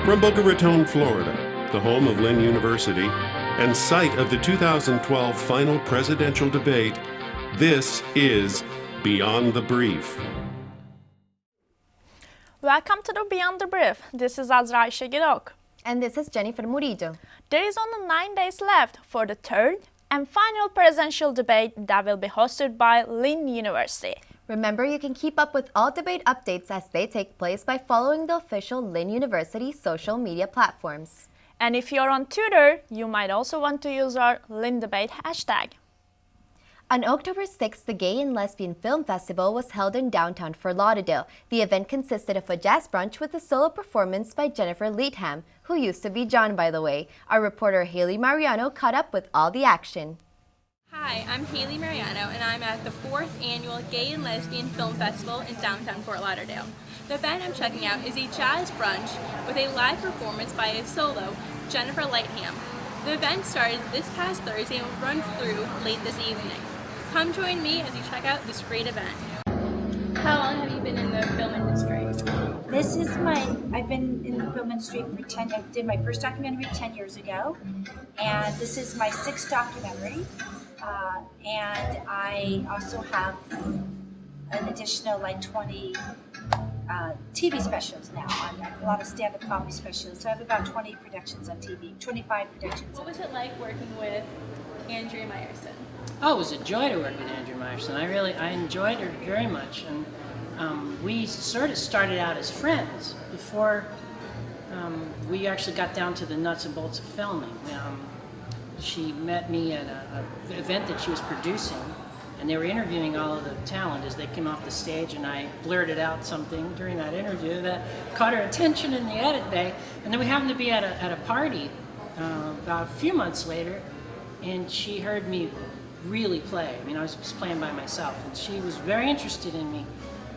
From Boca Raton, Florida, the home of Lynn University and site of the 2012 final presidential debate, this is Beyond the Brief. Welcome to the Beyond the Brief. This is Azra Ayşegirok. And this is Jennifer Murillo. There is only 9 days left for the third and final presidential debate that will be hosted by Lynn University. Remember, you can keep up with all debate updates as they take place by following the official Lynn University social media platforms. And if you're on Twitter, you might also want to use our Lynn Debate hashtag. On October 6th, the Gay and Lesbian Film Festival was held in downtown Fort Lauderdale. The event consisted of a jazz brunch with a solo performance by Jennifer Leatham, who used to be John, by the way. Our reporter Haley Mariano caught up with all the action. Hi, I'm Haley Mariano, and I'm at the 4th Annual Gay and Lesbian Film Festival in downtown Fort Lauderdale. The event I'm checking out is a jazz brunch with a live performance by a solo, Jennifer Leatham. The event started this past Thursday and will run through late this evening. Come join me as you check out this great event. How long have you been in the film industry? I've been in the film industry for I did my first documentary 10 years ago, and this is my 6th documentary. And I also have an additional 20 TV specials now. A lot of stand-up comedy specials. So I have about 20 productions on TV, 25 productions. What was it like working with Andrea Meyerson? Oh, it was a joy to work with Andrea Meyerson. I enjoyed her very much, and we sort of started out as friends before we actually got down to the nuts and bolts of filming. She met me at an event that she was producing, and they were interviewing all of the talent as they came off the stage, and I blurted out something during that interview that caught her attention in the edit bay. And then we happened to be at a party about a few months later, and she heard me really play. I was just playing by myself, and she was very interested in me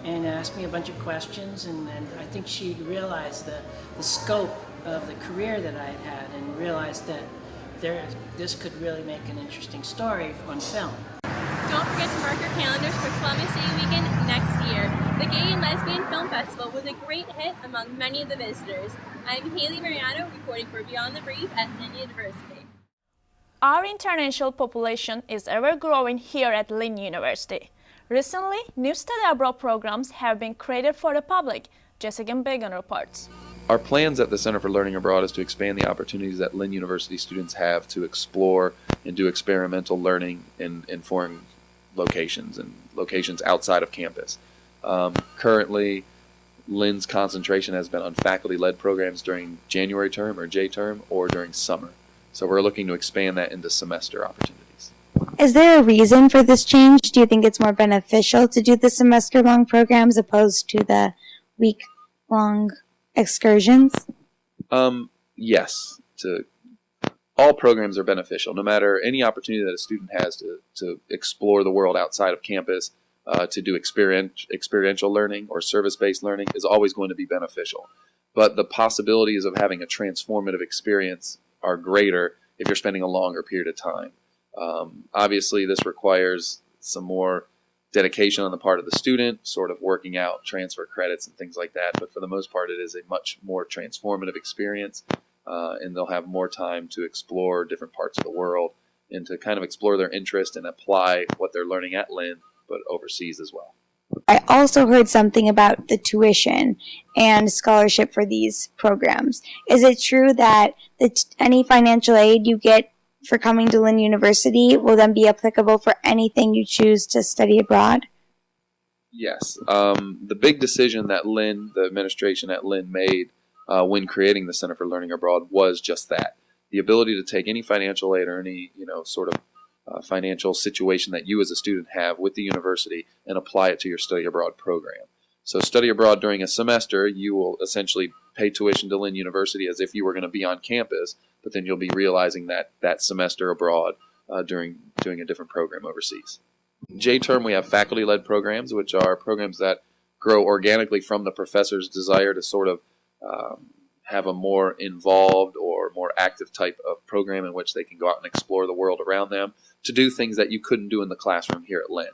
and asked me a bunch of questions, and I think she realized the scope of the career that I had had and realized that this could really make an interesting story on film. Don't forget to mark your calendars for Columbus Day weekend next year. The Gay and Lesbian Film Festival was a great hit among many of the visitors. I'm Haley Mariano reporting for Beyond the Brief at Lynn University. Our international population is ever growing here at Lynn University. Recently, new study abroad programs have been created for the public. Jessica Began reports. Our plans at the Center for Learning Abroad is to expand the opportunities that Lynn University students have to explore and do experimental learning in foreign locations and locations outside of campus. Currently, Lynn's concentration has been on faculty-led programs during January term or J term or during summer. So we're looking to expand that into semester opportunities. Is there a reason for this change? Do you think it's more beneficial to do the semester-long programs opposed to the week-long excursions? Yes. All programs are beneficial. No matter any opportunity that a student has to explore the world outside of campus, to do experiential learning or service-based learning is always going to be beneficial. But the possibilities of having a transformative experience are greater if you're spending a longer period of time. Obviously, this requires some more dedication on the part of the student, sort of working out transfer credits and things like that. But for the most part, it is a much more transformative experience, and they'll have more time to explore different parts of the world and to kind of explore their interest and apply what they're learning at Lynn, but overseas as well. I also heard something about the tuition and scholarship for these programs. Is it true that any financial aid you get for coming to Lynn University will then be applicable for anything you choose to study abroad? Yes. The big decision that the administration at Lynn made when creating the Center for Learning Abroad was just that. The ability to take any financial aid or any sort of financial situation that you as a student have with the university and apply it to your study abroad program. So study abroad during a semester, you will essentially pay tuition to Lynn University as if you were going to be on campus, but then you'll be realizing that semester abroad during doing a different program overseas. J-term, we have faculty-led programs, which are programs that grow organically from the professor's desire to sort of have a more involved or more active type of program in which they can go out and explore the world around them to do things that you couldn't do in the classroom here at Lynn.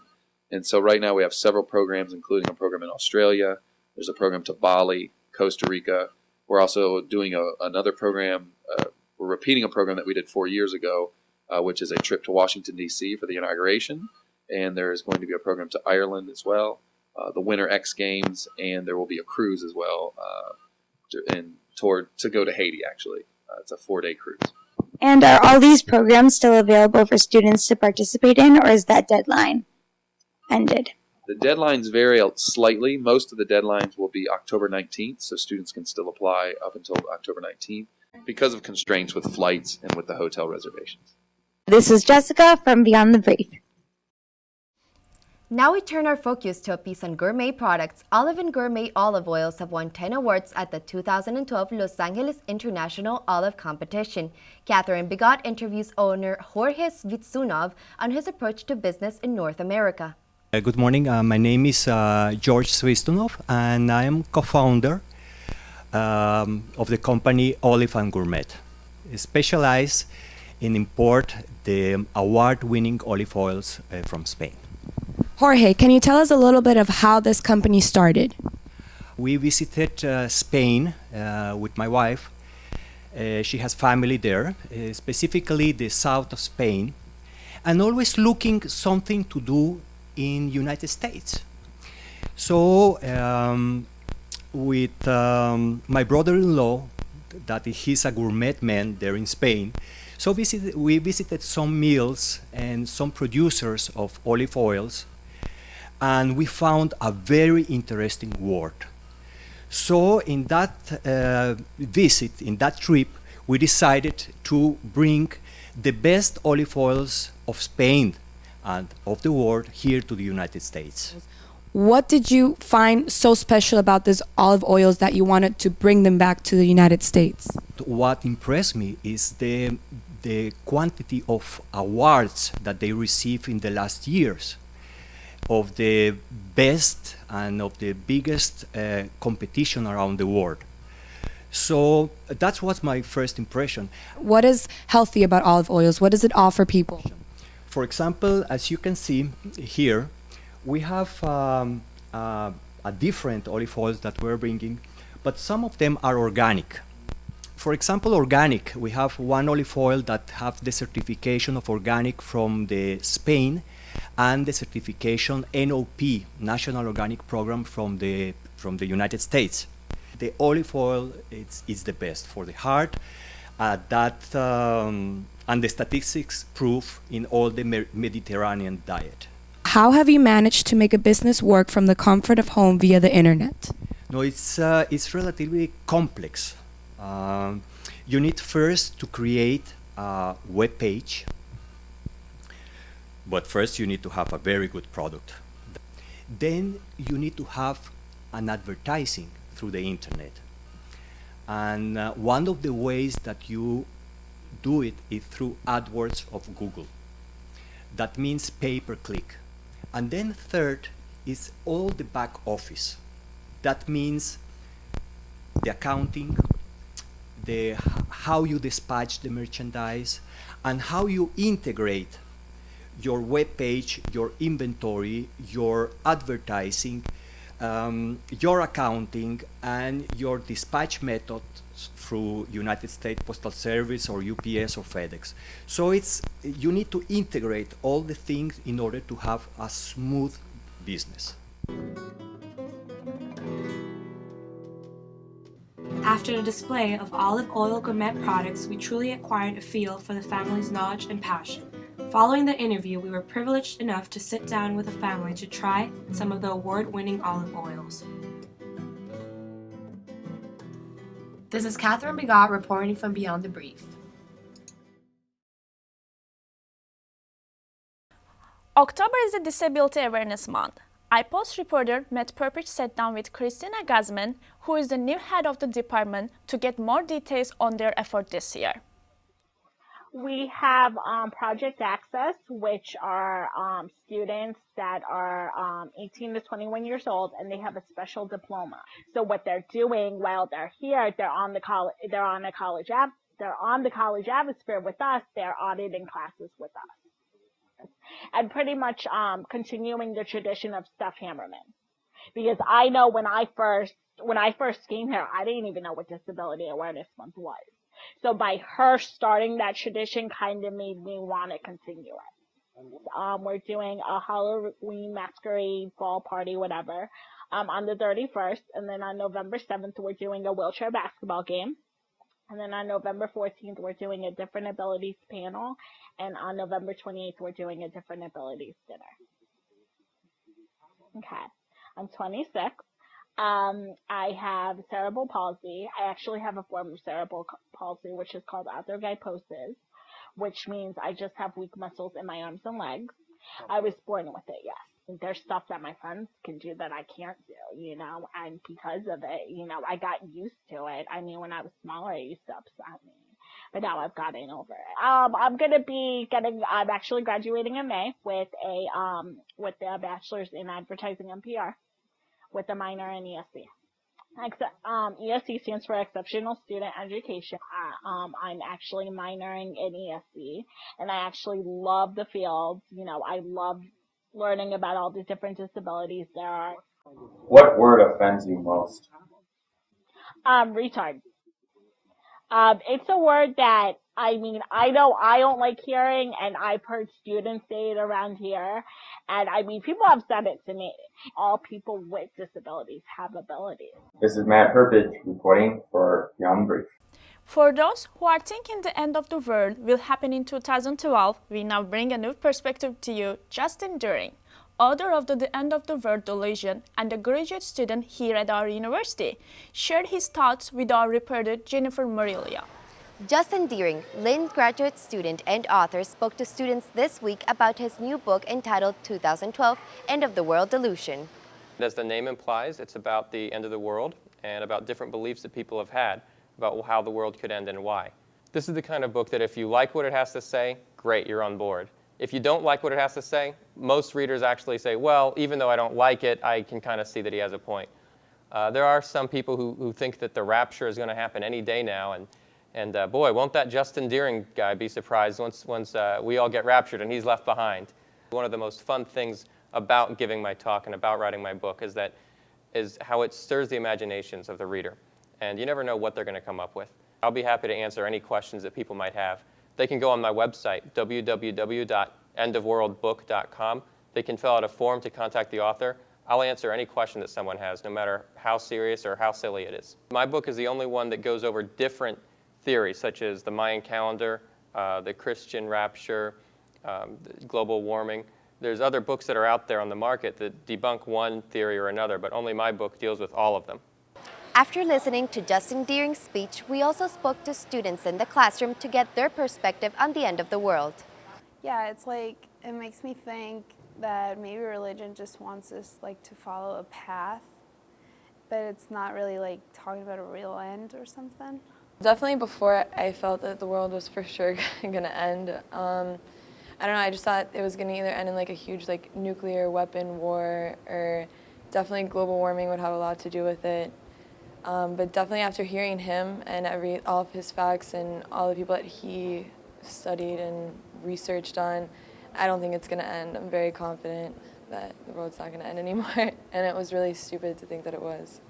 And so right now we have several programs, including a program in Australia. There's a program to Bali, Costa Rica. We're also doing another program. We're repeating a program that we did 4 years ago, which is a trip to Washington, D.C. for the inauguration. And there is going to be a program to Ireland as well, the Winter X Games, and there will be a cruise as well to go to Haiti, actually. It's a 4-day cruise. And are all these programs still available for students to participate in, or is that deadline ended? The deadlines vary slightly. Most of the deadlines will be October 19th, so students can still apply up until October 19th because of constraints with flights and with the hotel reservations. This is Jessica from Beyond the Brief. Now we turn our focus to a piece on gourmet products. Olive and gourmet olive oils have won 10 awards at the 2012 Los Angeles International Olive Competition. Catherine Bigot interviews owner Jorge Svitsunov on his approach to business in North America. Good morning. My name is George Svistunov, and I am co-founder of the company Olive and Gourmet. Specialized in import the award-winning olive oils from Spain. Jorge, can you tell us a little bit of how this company started? We visited Spain with my wife. She has family there, specifically the south of Spain, and always looking something to do in United States. So with my brother-in-law, that he's a gourmet man there in Spain, so we visited some mills and some producers of olive oils, and we found a very interesting word. So in that visit, in that trip, we decided to bring the best olive oils of Spain and of the world here to the United States. What did you find so special about these olive oils that you wanted to bring them back to the United States? What impressed me is the quantity of awards that they received in the last years, of the best and of the biggest competition around the world. So that was my first impression. What is healthy about olive oils? What does it offer people? For example, as you can see here, we have a different olive oils that we're bringing, but some of them are organic. For example, organic, we have one olive oil that have the certification of organic from the Spain, and the certification NOP, National Organic Program from the United States. The olive oil is the best for the heart. And the statistics prove in all the Mediterranean diet. How have you managed to make a business work from the comfort of home via the internet? No, it's relatively complex. You need first to create a web page. But first you need to have a very good product. Then you need to have an advertising through the internet. And one of the ways that you do it is through AdWords of Google. That means pay-per-click. And then third is all the back office. That means the accounting, how you dispatch the merchandise, and how you integrate your web page, your inventory, your advertising, your accounting, and your dispatch method through United States Postal Service or UPS or FedEx. So you need to integrate all the things in order to have a smooth business. After the display of olive oil gourmet products, we truly acquired a feel for the family's knowledge and passion. Following the interview, we were privileged enough to sit down with the family to try some of the award-winning olive oils. This is Catherine Bigot reporting from Beyond the Brief. October is the Disability Awareness Month. iPulse reporter Matt Perpich sat down with Christina Guzman, who is the new head of the department, to get more details on their effort this year. We have Project Access, which are students that are 18 to 21 years old, and they have a special diploma. So what they're doing while they're here, they're on the college atmosphere with us. They're auditing classes with us, and pretty much continuing the tradition of stuff hammerman. Because I know when I first When I first came here, I didn't even know what Disability Awareness Month was. So by her starting that tradition kind of made me want to continue it. We're doing a Halloween masquerade, fall party, whatever, on the 31st. And then on November 7th, we're doing a wheelchair basketball game. And then on November 14th, we're doing a different abilities panel. And on November 28th, we're doing a different abilities dinner. Okay. On 26th, I have cerebral palsy. I actually have a form of cerebral palsy, which is called arthrogryposis, which means I just have weak muscles in my arms and legs. I was born with it, yes. There's stuff that my friends can do that I can't do, you know, and because of it, you know, I got used to it. I mean, when I was smaller, it used to upset me, but now I've gotten over it. I'm actually graduating in May with a bachelor's in advertising and PR with a minor in ESC. ESC stands for Exceptional Student Education. I'm actually minoring in ESC, and I actually love the field. You know, I love learning about all the different disabilities there are. What word offends you most? Retard. It's a word that, I mean, I know I don't like hearing, and I've heard students say it around here, and I mean, people have said it to me. All people with disabilities have abilities. This is Matt Herbage reporting for Beyond the Brief. For those who are thinking the end of the world will happen in 2012, we now bring a new perspective to you, Justin Deering, author of The End of the World Delusion and a graduate student here at our university, shared his thoughts with our reporter Jennifer Murillo. Justin Deering, Lynn graduate student and author, spoke to students this week about his new book entitled 2012 End of the World Delusion. As the name implies, it's about the end of the world and about different beliefs that people have had about how the world could end and why. This is the kind of book that if you like what it has to say, great, you're on board. If you don't like what it has to say, most readers actually say, well, even though I don't like it, I can kind of see that he has a point. There are some people who think that the rapture is going to happen any day now, and boy, won't that Justin Deering guy be surprised once we all get raptured and he's left behind. One of the most fun things about giving my talk and about writing my book is how it stirs the imaginations of the reader. And you never know what they're going to come up with. I'll be happy to answer any questions that people might have. They can go on my website, www.endofworldbook.com. They can fill out a form to contact the author. I'll answer any question that someone has, no matter how serious or how silly it is. My book is the only one that goes over different theories, such as the Mayan calendar, the Christian rapture, global warming. There's other books that are out there on the market that debunk one theory or another, but only my book deals with all of them. After listening to Justin Deering's speech, we also spoke to students in the classroom to get their perspective on the end of the world. Yeah, it's like, it makes me think that maybe religion just wants us like to follow a path, but it's not really like talking about a real end or something. Definitely before I felt that the world was for sure going to end. I don't know, I just thought it was going to either end in like a huge like nuclear weapon war, or definitely global warming would have a lot to do with it. But definitely after hearing him and all of his facts and all the people that he studied and researched on, I don't think it's going to end. I'm very confident that the world's not going to end anymore, and it was really stupid to think that it was.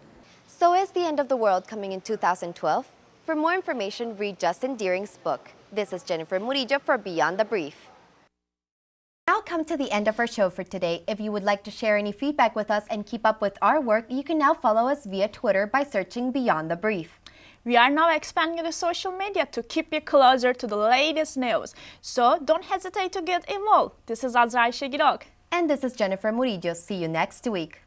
So is the end of the world coming in 2012? For more information, read Justin Deering's book. This is Jennifer Murillo for Beyond the Brief. Now come to the end of our show for today. If you would like to share any feedback with us and keep up with our work, you can now follow us via Twitter by searching Beyond the Brief. We are now expanding the social media to keep you closer to the latest news. So don't hesitate to get involved. This is Azra Ayşegirok. And this is Jennifer Murillo. See you next week.